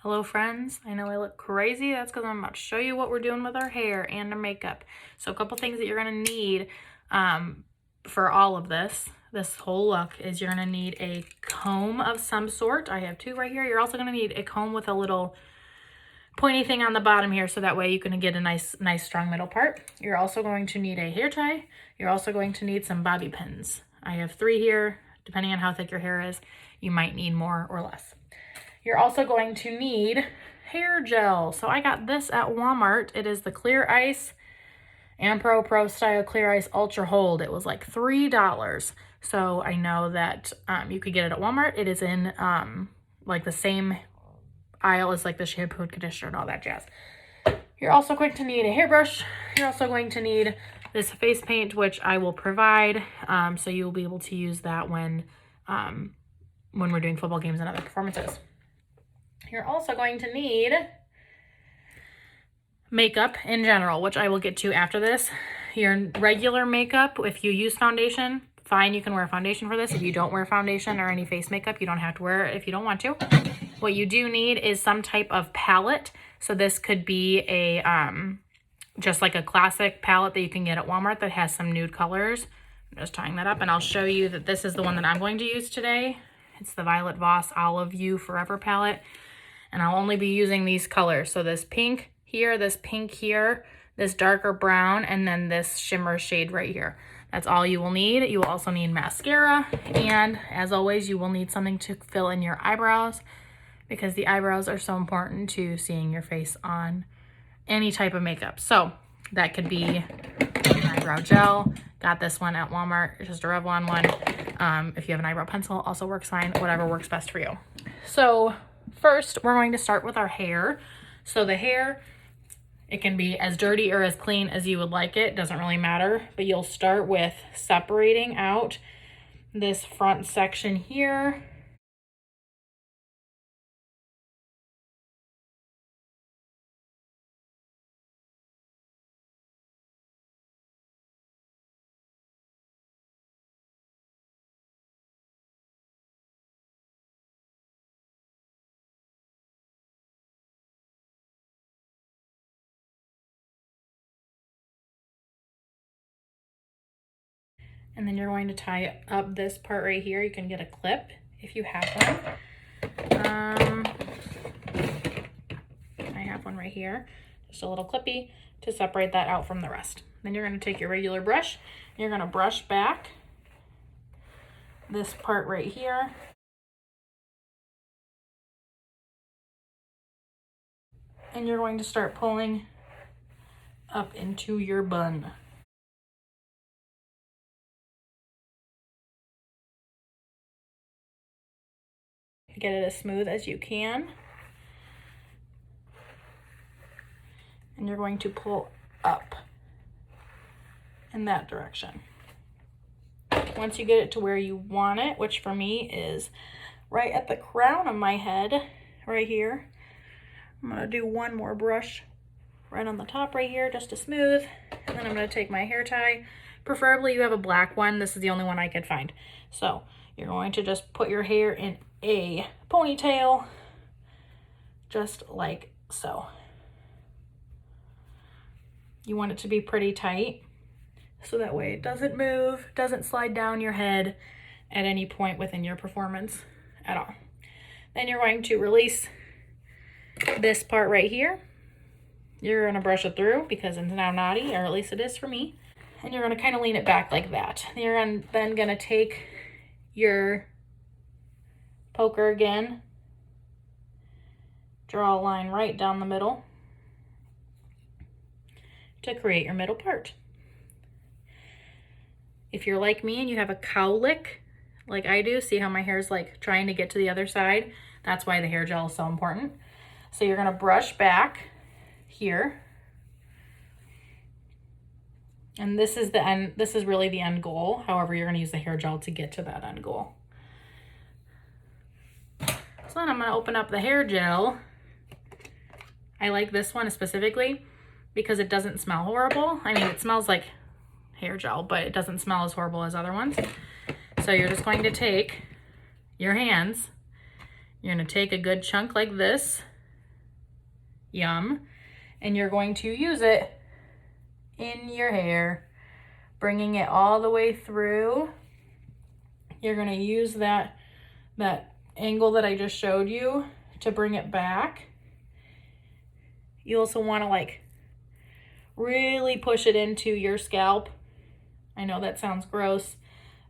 Hello friends, I know I look crazy. That's because I'm about to show you what we're doing with our hair and our makeup. So a couple things that you're going to need for all of this whole look is you're going to need a comb of some sort. I have two right here. You're also going to need a comb with a little pointy thing on the bottom here so that way you can get a nice strong middle part. You're also going to need a hair tie. You're also going to need some bobby pins. I have 3 here. Depending on how thick your hair is, you might need more or less. You're also going to need hair gel. So I got this at Walmart. It is the Clear Ice Ampro Pro Style Clear Ice Ultra Hold. It was like $3. So I know that you could get it at Walmart. It is in like the same aisle as like the shampoo and conditioner and all that jazz. You're also going to need a hairbrush. You're also going to need this face paint, which I will provide. So you'll be able to use that when we're doing football games and other performances. You're also going to need makeup in general, which I will get to after this. Your regular makeup, if you use foundation, fine, you can wear foundation for this. If you don't wear foundation or any face makeup, you don't have to wear it if you don't want to. What you do need is some type of palette. So this could be a just like a classic palette that you can get at Walmart that has some nude colors. I'm just tying that up and I'll show you that this is the one that I'm going to use today. It's the Violet Voss Olive You Forever palette. And I'll only be using these colors. So this pink here, this darker brown, and then this shimmer shade right here. That's all you will need. You will also need mascara. And as always, you will need something to fill in your eyebrows because the eyebrows are so important to seeing your face on any type of makeup. So that could be an eyebrow gel. Got this one at Walmart. It's just a Revlon one. If you have an eyebrow pencil, also works fine. Whatever works best for you. So first, we're going to start with our hair. So the hair, it can be as dirty or as clean as you would like it. Doesn't really matter. But you'll start with separating out this front section here. And then you're going to tie up this part right here. You can get a clip if you have one. I have one right here. Just a little clippy to separate that out from the rest. Then you're going to take your regular brush. You're going to brush back this part right here. And you're going to start pulling up into your bun. Get it as smooth as you can. And you're going to pull up in that direction. Once you get it to where you want it, which for me is right at the crown of my head, right here, I'm gonna do one more brush right on the top right here just to smooth. And then I'm gonna take my hair tie. Preferably you have a black one. This is the only one I could find. So you're going to just put your hair in a ponytail, just like so. You want it to be pretty tight, so that way it doesn't move, doesn't slide down your head at any point within your performance at all. Then you're going to release this part right here. You're gonna brush it through because it's now knotty, or at least it is for me. And you're gonna kind of lean it back like that. You're then gonna take your poker again, draw a line right down the middle to create your middle part. If you're like me and you have a cowlick like I do, see how my hair is like trying to get to the other side? That's why the hair gel is so important. So you're gonna brush back here. And this is the end, this is really the end goal. However, you're gonna use the hair gel to get to that end goal. So then I'm gonna open up the hair gel. I like this one specifically because it doesn't smell horrible. I mean, it smells like hair gel, but it doesn't smell as horrible as other ones. So you're just going to take your hands, you're gonna take a good chunk like this, Yum. And you're going to use it in your hair, bringing it all the way through. You're going to use that angle that I just showed you to bring it back. You also want to like really push it into your scalp. I know that sounds gross,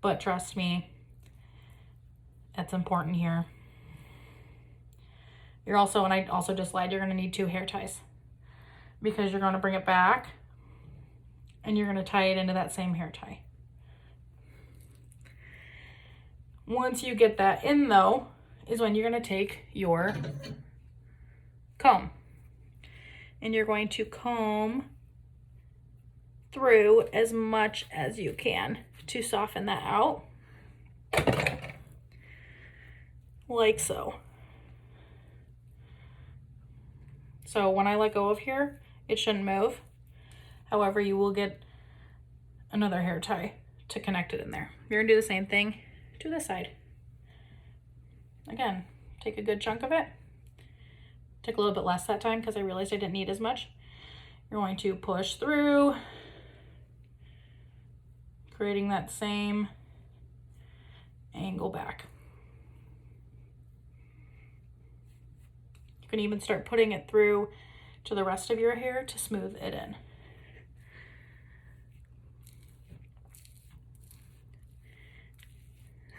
but trust me, that's important here. You're also, and I also just lied, you're going to need 2 hair ties because you're going to bring it back and you're going to tie it into that same hair tie. Once you get that in though, is when you're going to take your comb and you're going to comb through as much as you can to soften that out, like so. So when I let go of here, it shouldn't move. However, you will get another hair tie to connect it in there. You're gonna do the same thing to this side. Again, take a good chunk of it. Took a little bit less that time because I realized I didn't need as much. You're going to push through, creating that same angle back. You can even start putting it through to the rest of your hair to smooth it in.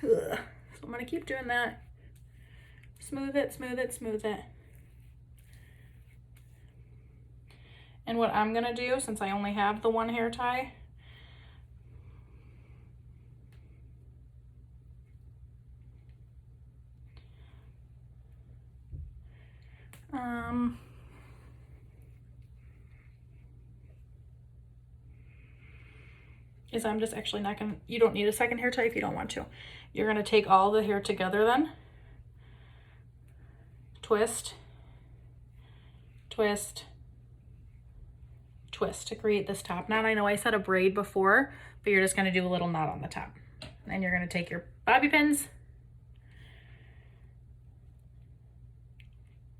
Ugh. So I'm gonna keep doing that. Smooth it, smooth it, smooth it. And what I'm gonna do, since I only have the 1 hair tie, is I'm just actually not gonna, you don't need a second hair tie if you don't want to. You're gonna take all the hair together then, twist, twist, twist to create this top knot. I know I said a braid before, but you're just gonna do a little knot on the top. And you're gonna take your bobby pins,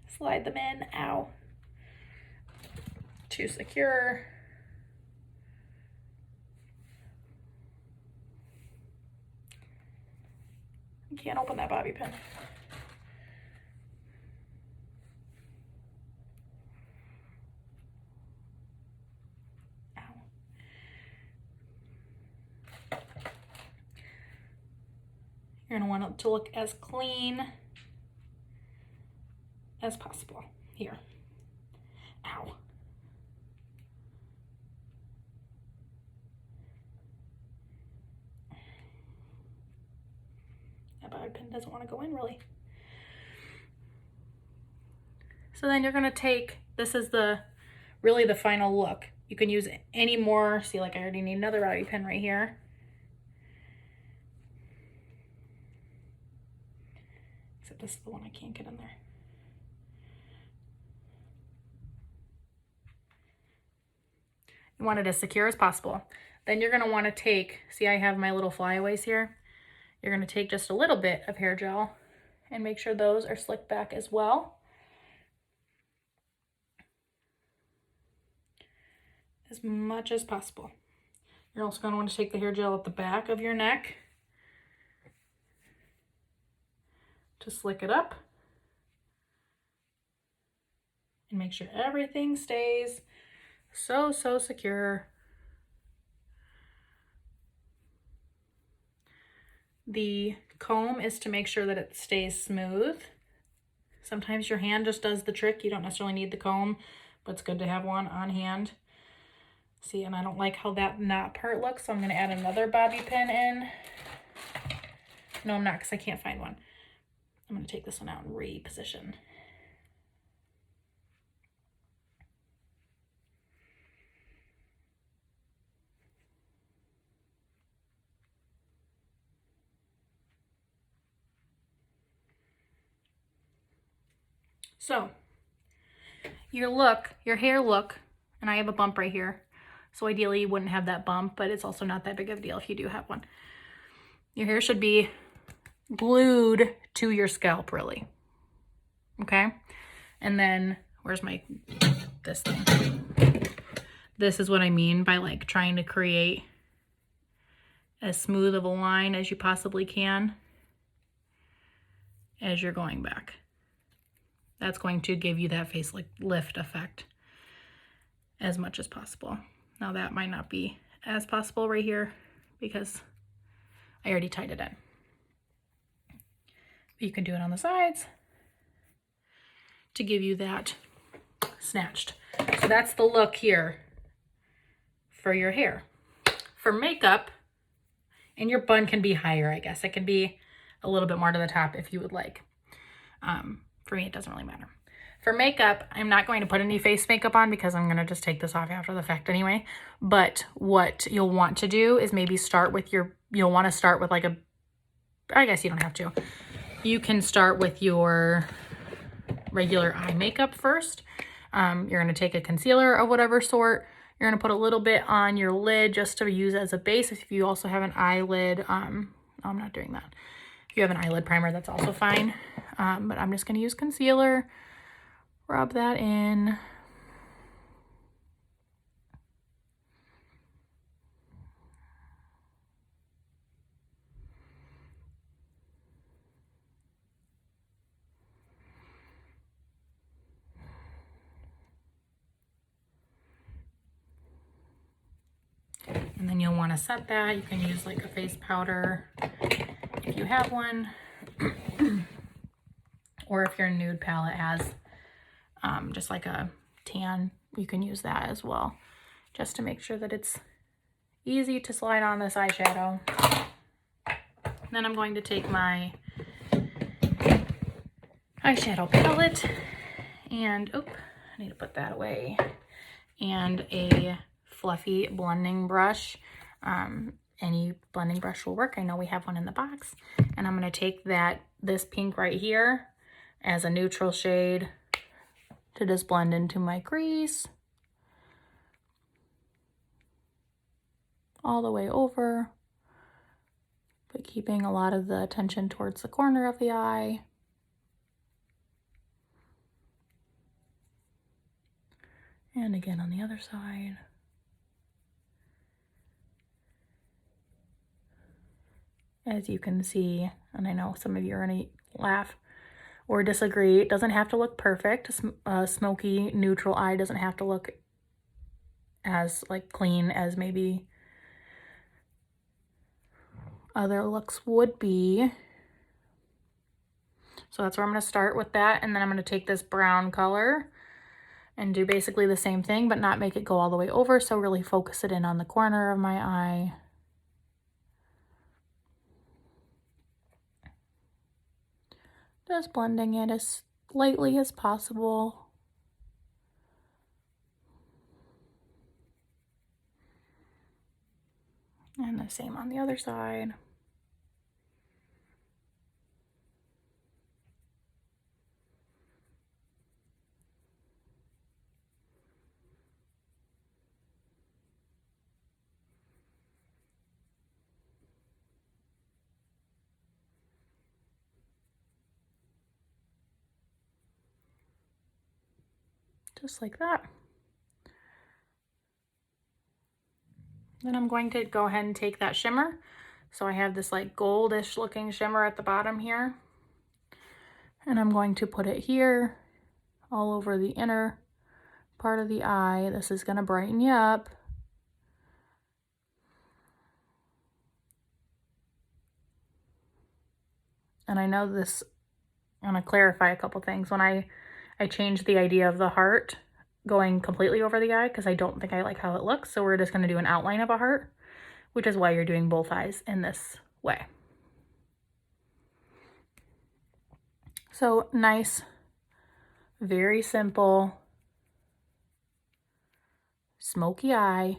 slide them in, ow, to secure. You can't open that bobby pin. Ow. You're gonna want it to look as clean as possible. Here. Ow. That bobby pin doesn't want to go in really. So then you're gonna take, this is really the final look. You can use any more, see, like I already need another bobby pin right here. Except this is the one I can't get in there. You want it as secure as possible. Then you're gonna wanna take, see I have my little flyaways here. You're gonna take just a little bit of hair gel and make sure those are slicked back as well. As much as possible. You're also gonna wanna take the hair gel at the back of your neck to slick it up and make sure everything stays so secure. The comb is to make sure that it stays smooth. Sometimes your hand just does the trick. You don't necessarily need the comb, but it's good to have one on hand. See, and I don't like how that knot part looks, so I'm gonna add another bobby pin in. No, I'm not, because I can't find one. I'm gonna take this one out and reposition. So, your hair look, and I have a bump right here. So ideally you wouldn't have that bump, but it's also not that big of a deal if you do have one. Your hair should be glued to your scalp, really. Okay? And then where's my, this thing. This is what I mean by like trying to create as smooth of a line as you possibly can as you're going back. That's going to give you that face lift effect as much as possible. Now that might not be as possible right here because I already tied it in. But you can do it on the sides to give you that snatched. So that's the look here for your hair. For makeup, and your bun can be higher, I guess. It can be a little bit more to the top if you would like. For me, it doesn't really matter. For makeup, I'm not going to put any face makeup on because I'm going to just take this off after the fact anyway. But what you'll want to do is maybe start with you'll want to start with like I guess you don't have to. You can start with your regular eye makeup first. You're going to take a concealer of whatever sort. You're going to put a little bit on your lid just to use as a base. If you also have an eyelid, I'm not doing that. If you have an eyelid primer, that's also fine. But I'm just going to use concealer, rub that in. And then you'll want to set that. You can use like a face powder if you have one. Or if your nude palette has just like a tan, you can use that as well. Just to make sure that it's easy to slide on this eyeshadow. Then I'm going to take my eyeshadow palette and, I need to put that away. And a fluffy blending brush. Any blending brush will work. I know we have one in the box. And I'm going to take this pink right here as a neutral shade to just blend into my crease. All the way over, but keeping a lot of the attention towards the corner of the eye. And again on the other side. As you can see, and I know some of you are going to laugh or disagree, it doesn't have to look perfect. A smoky neutral eye doesn't have to look as like clean as maybe other looks would be. So that's where I'm going to start with that, and then I'm going to take this brown color and do basically the same thing, but not make it go all the way over, so really focus it in on the corner of my eye. Just blending it as lightly as possible. And the same on the other side. Just like that. Then I'm going to go ahead and take that shimmer. So I have this like goldish looking shimmer at the bottom here. And I'm going to put it here all over the inner part of the eye. This is going to brighten you up. And I know this, I'm going to clarify a couple things. When I changed the idea of the heart going completely over the eye because I don't think I like how it looks. So we're just going to do an outline of a heart, which is why you're doing both eyes in this way. So nice, very simple, smoky eye.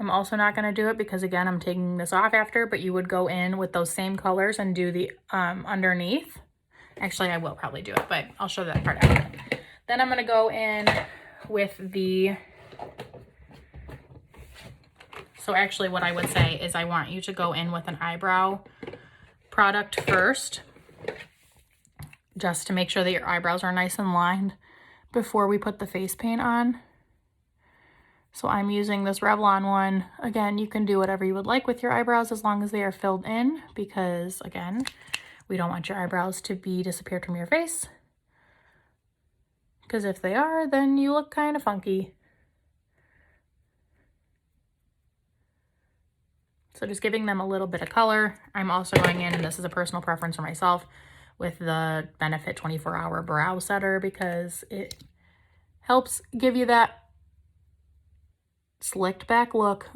I'm also not going to do it because again, I'm taking this off after, but you would go in with those same colors and do the underneath. Actually, I will probably do it, but I'll show that part after. Then I'm going to go in with so actually what I would say is I want you to go in with an eyebrow product first, just to make sure that your eyebrows are nice and lined before we put the face paint on. So I'm using this Revlon one. Again, you can do whatever you would like with your eyebrows as long as they are filled in, because again, we don't want your eyebrows to be disappeared from your face. Because if they are, then you look kind of funky. So just giving them a little bit of color. I'm also going in, and this is a personal preference for myself, with the Benefit 24-Hour Brow Setter, because it helps give you that slicked back look,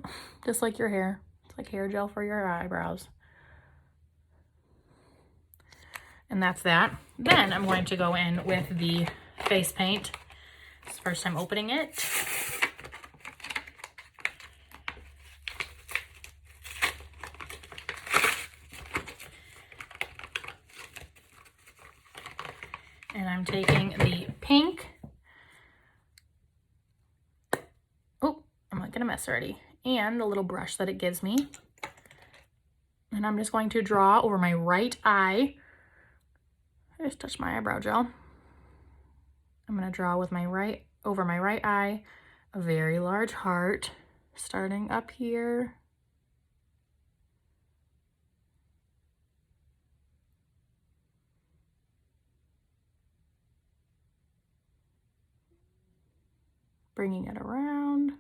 just like your hair. It's like hair gel for your eyebrows. And that's that. Then I'm going to go in with the face paint. It's the first time opening it. And I'm taking the pink. Oh, I'm not gonna mess already. And the little brush that it gives me. And I'm just going to draw over my right eye. I just touched my eyebrow gel. I'm gonna draw with my over my right eye, a very large heart, starting up here. Bringing it around.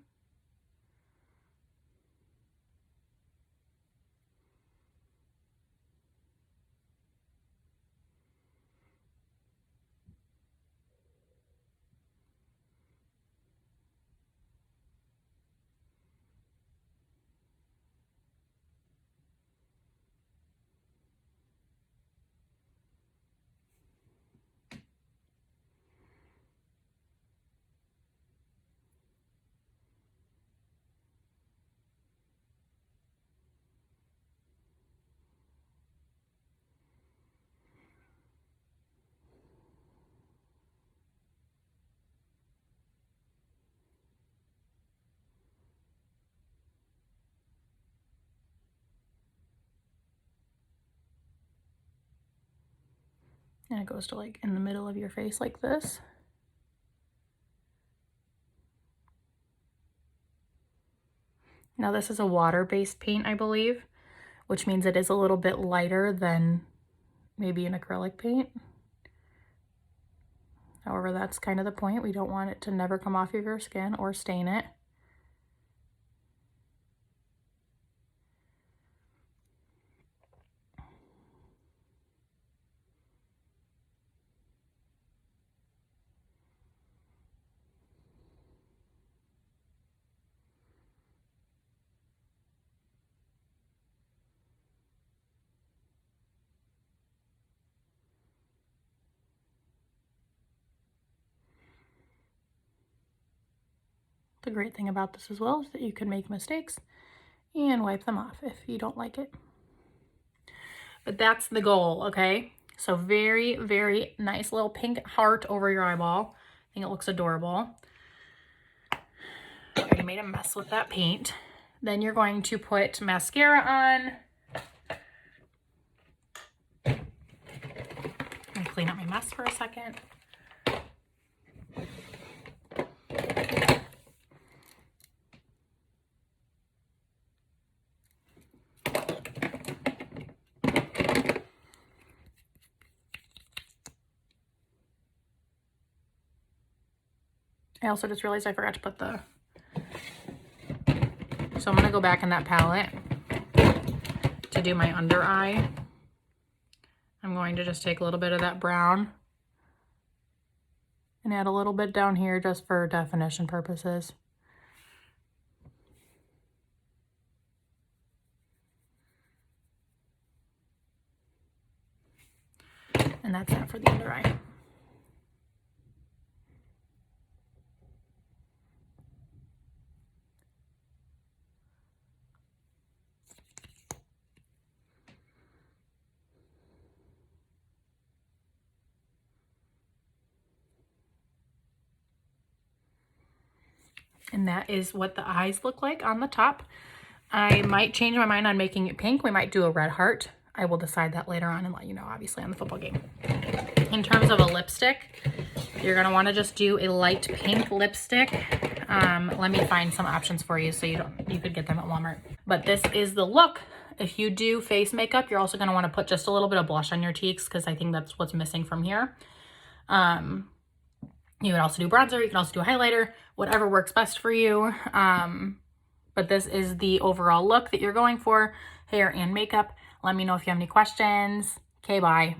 And it goes to like in the middle of your face like this. Now this is a water-based paint, I believe, which means it is a little bit lighter than maybe an acrylic paint. However, that's kind of the point. We don't want it to never come off of your skin or stain it. The great thing about this as well is that you can make mistakes and wipe them off if you don't like it. But that's the goal, okay? So very, very nice little pink heart over your eyeball. I think it looks adorable. I already made a mess with that paint. Then you're going to put mascara on. I'm gonna clean up my mess for a second. I also just realized I forgot to put the... So I'm going to go back in that palette to do my under eye. I'm going to just take a little bit of that brown and add a little bit down here just for definition purposes. And that's that for the under eye. And that is what the eyes look like on the top. I might change my mind on making it pink. We might do a red heart. I will decide that later on and let you know, obviously, on the football game. In terms of a lipstick, you're going to want to just do a light pink lipstick. Let me find some options for you so you could get them at Walmart. But this is the look. If you do face makeup, you're also going to want to put just a little bit of blush on your cheeks because I think that's what's missing from here. You can also do bronzer. You can also do a highlighter, whatever works best for you. But this is the overall look that you're going for, hair and makeup. Let me know if you have any questions. Okay, bye.